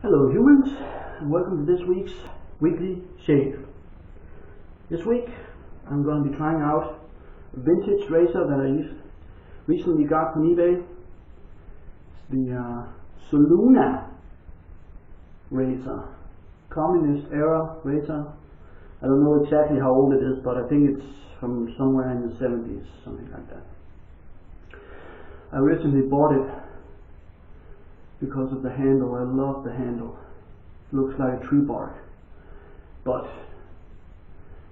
Hello humans, and welcome to this week's weekly shave. This week I'm going to be trying out a vintage razor that I recently got from eBay. It's the Soluna Razor, communist era razor. I don't know exactly how old it is, but I think it's from somewhere in the 70s, something like that. I originally bought it because of the handle. I love the handle. It looks like a tree bark, but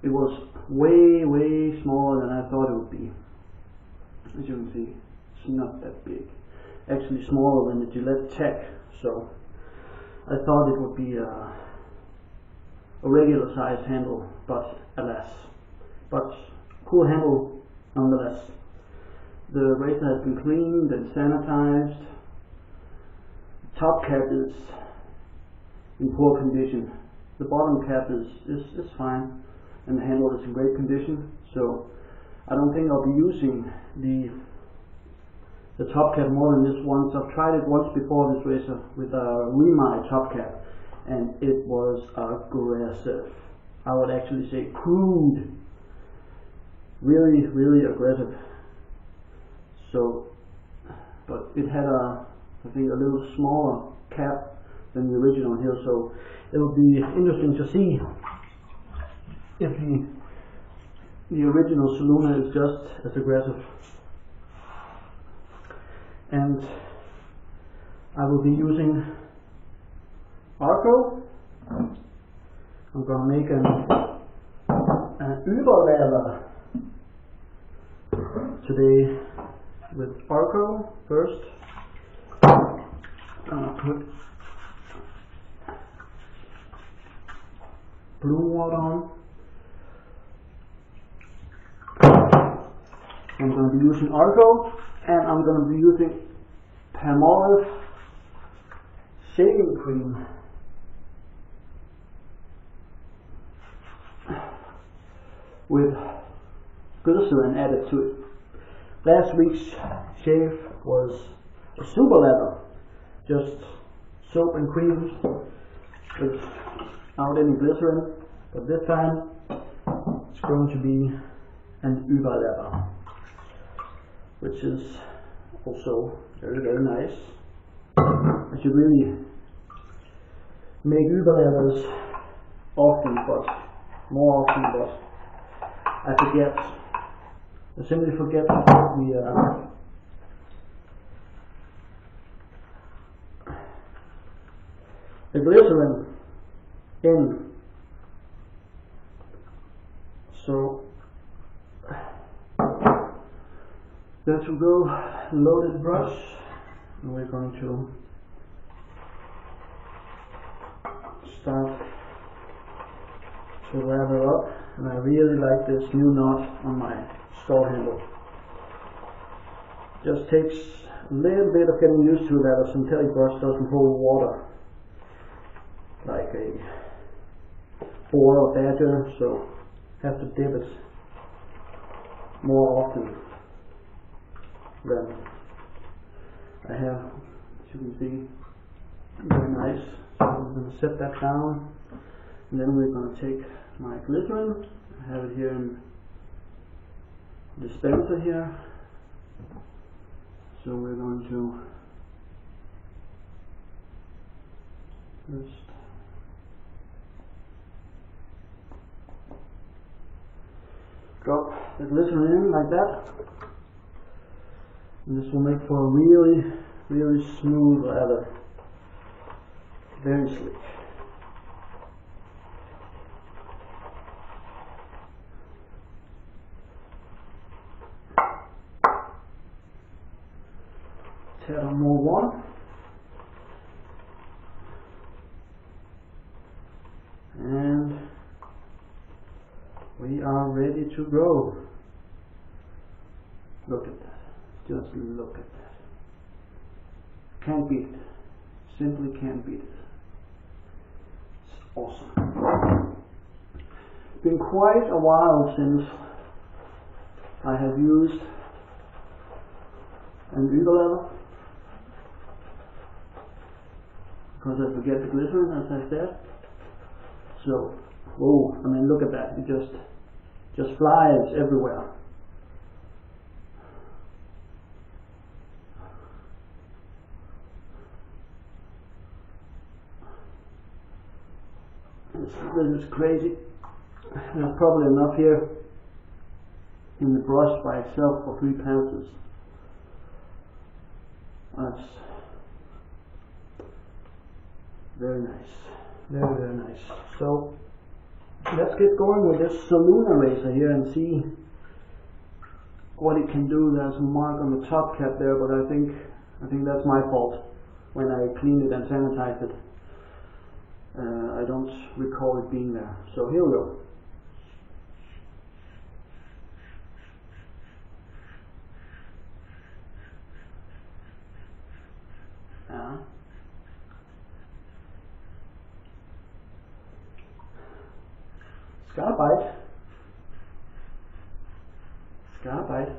it was way smaller than I thought it would be. As you can see, it's not that big. Actually smaller than the Gillette Tech, so I thought it would be a regular size handle, but alas. But cool handle nonetheless. The razor has been cleaned and sanitized. Top cap is in poor condition. The bottom cap is fine, and the handle is in great condition. So I don't think I'll be using the top cap more than this once. I've tried it once before, this razor, with a Remi top cap, and it was aggressive. I would actually say crude. Really aggressive. So, but it had I think a little smaller cap than the original here, so it'll be interesting to see if the original Soluna is just as aggressive. And I will be using Arko. I'm going to make an Úberlather today with Arko first. Put blue water on. I'm going to be using Arko, and I'm going to be using Palmolive shaving cream. With glycerin added to it. Last week's shave was a Úberlather. Just soap and cream without any glycerin, but this time it's going to be an Úberlather, which is also very nice. I should really make Úberlathers often, but more often, but I forget. I simply forget the glycerin in. So there to go, loaded brush, and we're going to start to lather up. And I really like this new knot on my store handle. Just takes a little bit of getting used to that. A synthetic brush doesn't hold water like a boar or badger, so have to dip it more often than I have. As you can see, very nice. So I'm going to set that down, and then we're going to take my glycerin. I have it here in the dispenser here, so we're going to first drop the glycerin in like that, and this will make for a really smooth lather, very slick. Add on more water, and we are ready to go. Look at that, just look at that. Can't beat it, simply can't beat it. It's awesome. It's been quite a while since I have used an Úberlather. because I forget the glycerin, as I said. So, whoa, I mean, look at that, it just flies everywhere. This is crazy. There's probably enough here in the brush by itself for 3 passes. That's very nice. Very, very nice. So let's get going with this Soluna Razor here and see what it can do. There's a mark on the top cap there, but I think that's my fault when I cleaned it and sanitized it. I don't recall it being there. So here we go. It's got a bite. It's got a bite.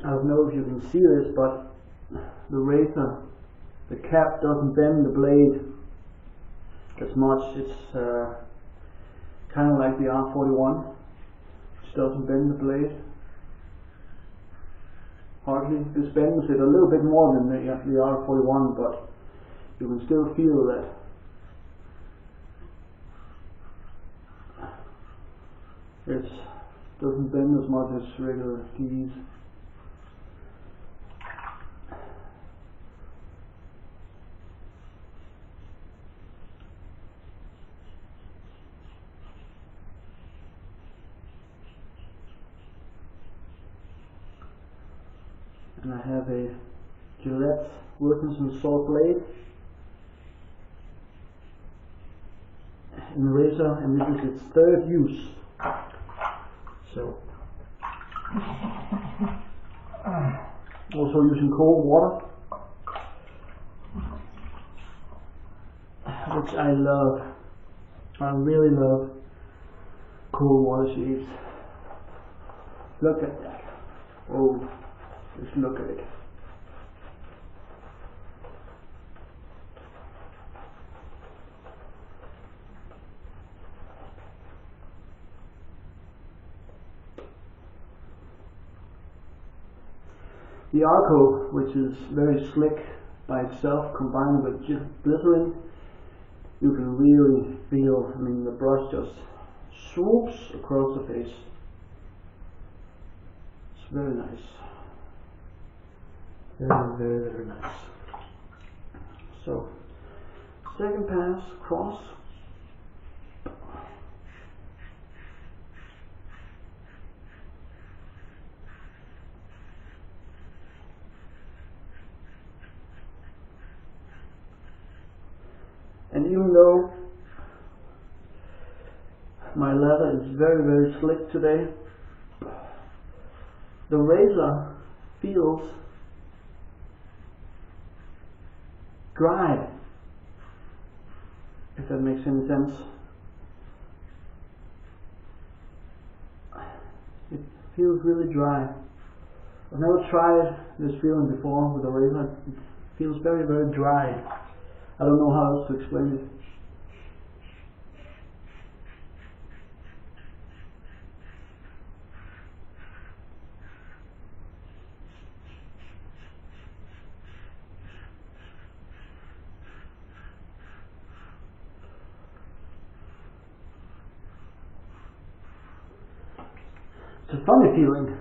I don't know if you can see this, but the razor, the cap doesn't bend the blade as much. It's kind of like the R41, which doesn't bend the blade. Hardly. This bends it a little bit more than the R41, but you can still feel that it doesn't bend as much as regular keys. And I have a Gillette wilkinson saw blade in the razor, and this is its 3rd use. So also using cold water, which I love. I really love cold water shaves. Look at that. Oh. Just look at it. The Arko, which is very slick by itself, combined with glycerin, you can really feel, I mean, the brush just swoops across the face. It's very nice. Very, very, very nice. So, second pass, cross. And even though my leather is very, very slick today, the razor feels dry, if that makes any sense. It feels really dry. I've never tried this feeling before with a razor. It feels very, very dry. I don't know how else to explain it. It's a funny feeling.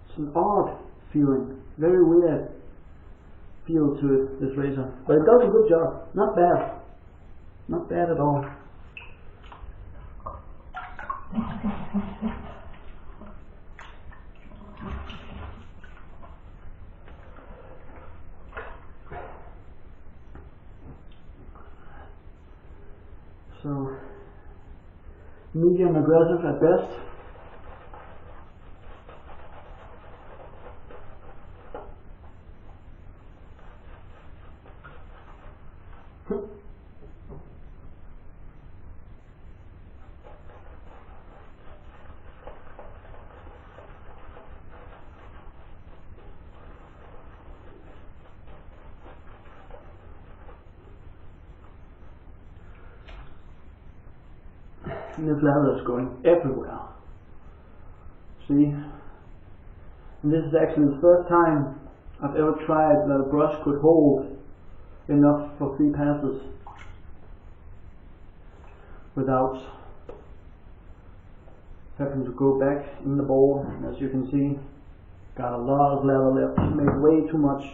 It's an odd feeling, very weird feel to it, this razor. But it does a good job. Not bad. Not bad at all. So, medium aggressive at best. and this lather is going everywhere. See? And this is actually the first time I've ever tried that a brush could hold enough for 3 passes without having to go back in the bowl. And as you can see, got a lot of lather left. Made way too much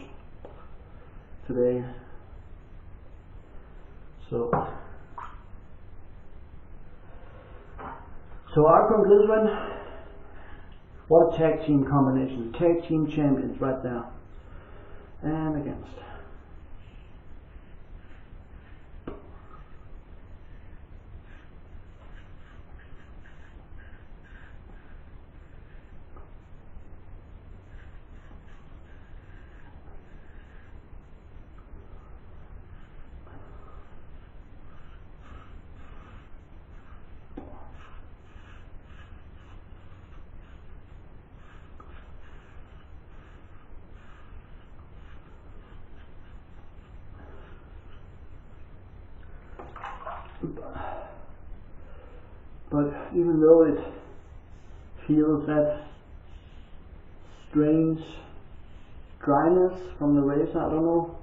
today. So Arko and glycerin, what a tag team combination. Tag team champions right there. And against. But even though it feels that strange dryness from the razor, I don't know.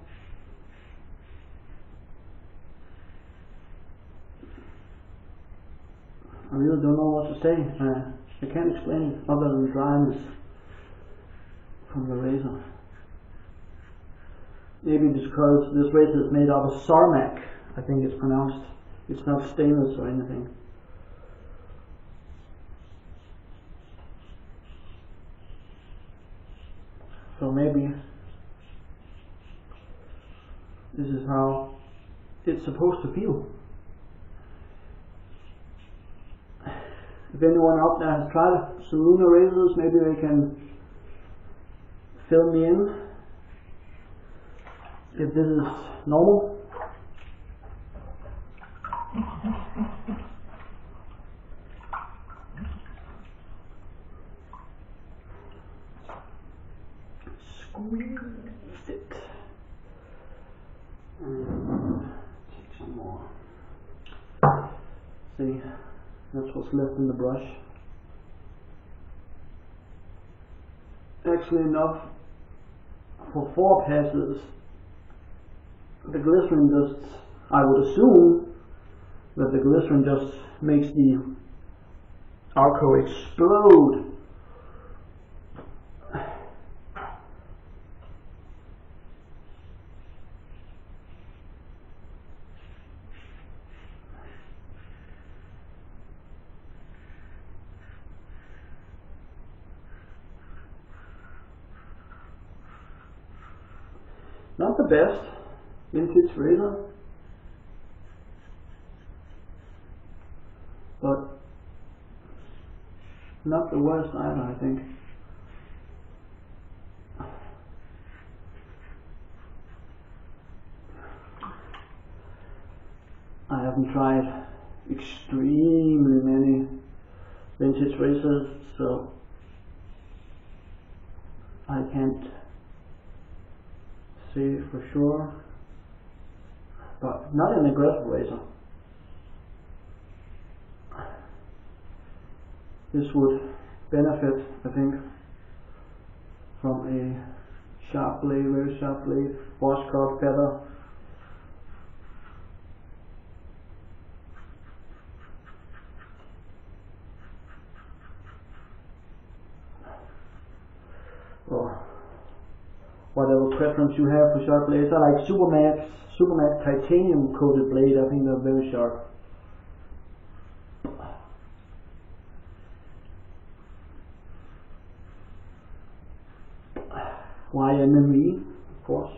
I really don't know what to say. I can't explain it other than dryness from the razor. Maybe because this razor is made out of Sarmac, I think it's pronounced. It's not stainless or anything. So maybe this is how it's supposed to feel. If anyone out there has tried Soluna razors, maybe they can fill me in if this is normal. Squeeze it. And take some more. See, that's what's left in the brush. Actually enough for 4 passes. The glycerin just, I would assume that the glycerin just makes the Arko explode. Not the best vintage razor, but not the worst either, I think. I haven't tried extremely many vintage razors, so I can't say for sure, but not an aggressive razor. This would benefit, I think, from a sharp blade, very sharp blade, washcloth feather. Or whatever preference you have for sharp blades. I like Supermax titanium coated blade. I think they're very sharp. YNME, of course.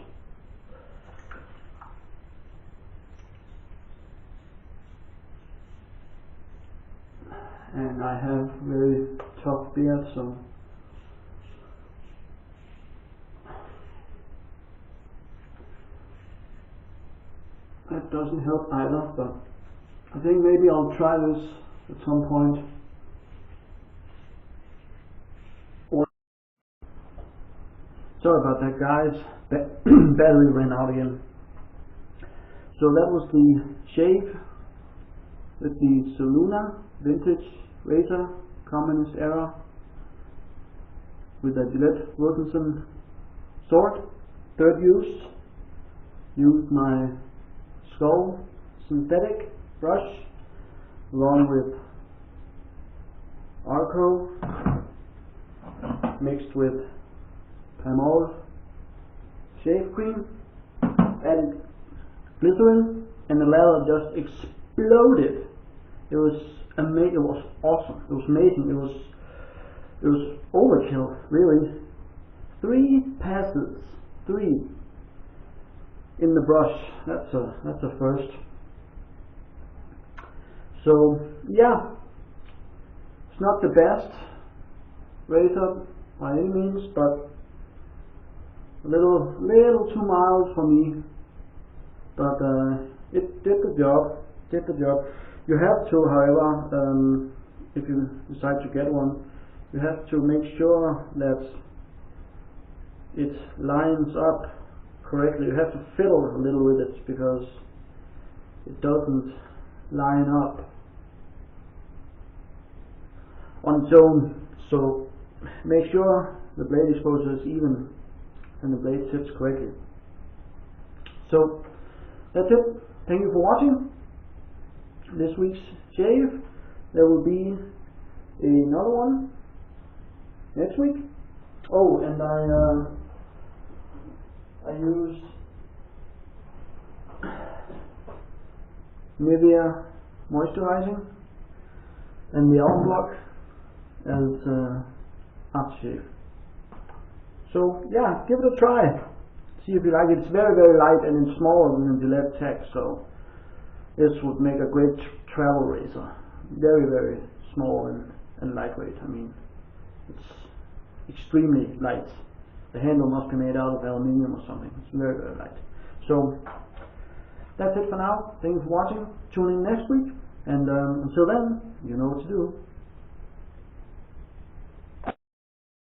And I have very tough beard, so that doesn't help either, but I think maybe I'll try this at some point. Sorry about that, guys. Battery ran out again. So that was the shave with the Soluna vintage razor, communist era, with a Gillette Wilkinson sword, third use. Used my skull synthetic brush along with Arko mixed with Palmolive shave cream, added glycerin, and the lather just exploded. It was amazing. It was awesome. It was amazing. It was overkill, really. 3 passes, 3 in the brush. That's a first. So yeah, it's not the best razor by any means, but a little too mild for me. But it did the job. You have to, however, if you decide to get one, you have to make sure that it lines up correctly. You have to fiddle a little with it because it doesn't line up on its own. So make sure the blade exposure is even and the blade sits correctly. So that's it. Thank you for watching this week's shave. There will be another one next week. Oh, and I used Nivea moisturizing and the almond block as aftershave. So yeah, give it a try. See if you like it. It's very light and it's smaller than the Gillette Tech, so this would make a great travel razor. Very small and lightweight. I mean, it's extremely light. The handle must be made out of aluminium or something. It's very light. So that's it for now. Thank you for watching. Tune in next week, and until then, you know what to do.